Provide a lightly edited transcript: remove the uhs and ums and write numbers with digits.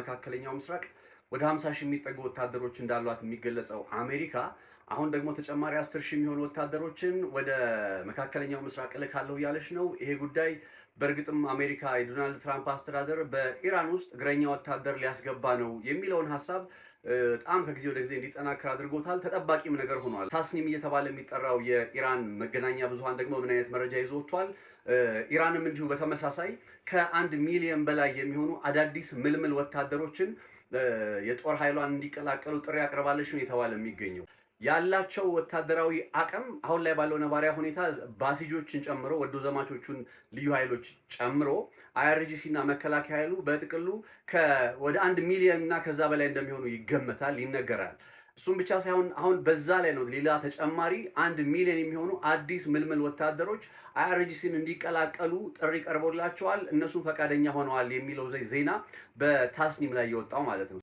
በመካከለኛው ምስራቅ ወደ 50 ሺህ የሚጠጉ ወታደሮች እንዳሏት የሚገለጸው አሜሪካ አሁን ደግሞ ተጨማሪ 10 ሺህ የሚሆኑ ወታደሮችን ወደ መካከለኛው ምስራቅ ልካለሁ እያለች ነው። ይሄ ጉዳይ በእርግጥም አሜሪካ የዶናልድ ትራምፕ አስተዳደር በኢራን ውስጥ እግረኛ ወታደር ሊያስገባ ነው የሚለውን ሐሳብ በጣም ከጊዜ ወደ ጊዜ እንዲጠናከር አድርጎታል። ተጠባቂም ነገር ሆኗል። ታስኒም እየተባለ የሚጠራው የኢራን መገናኛ ብዙሃን ደግሞ ምን አይነት መረጃ ይዞ ወጥቷል? ኢራንም እንዲሁ በተመሳሳይ ከ1 ሚሊዮን በላይ የሚሆኑ አዳዲስ ምልምል ወታደሮችን የጦር ኃይሏን እንዲቀላቀሉ ጥሪ አቅርባለች ነው የተባለ የሚገኘው። ያላቸው ወታደራዊ አቅም አሁን ላይ ባለው ነባሪያ ሁኔታ ባሲጆችን ጨምሮ ወዶ ዘማቾቹን ልዩ ኃይሎች ጨምሮ አይአርጂሲ እና መከላከያ ኃይሉ በጥቅሉ ወደ 1 ሚሊዮን እና ከዛ በላይ እንደሚሆኑ ይገመታል፣ ይነገራል። እሱም ብቻ ሳይሆን አሁን በዛ ላይ ነው ሌላ ተጨማሪ 1 ሚሊዮን የሚሆኑ አዲስ ምልምል ወታደሮች አይአርጂሲን እንዲቀላቀሉ ጥሪ ቀርቦላቸዋል። እነሱ ፈቃደኛ ሆነዋል የሚለው ዜና በታስኒም ላይ የወጣው ማለት ነው።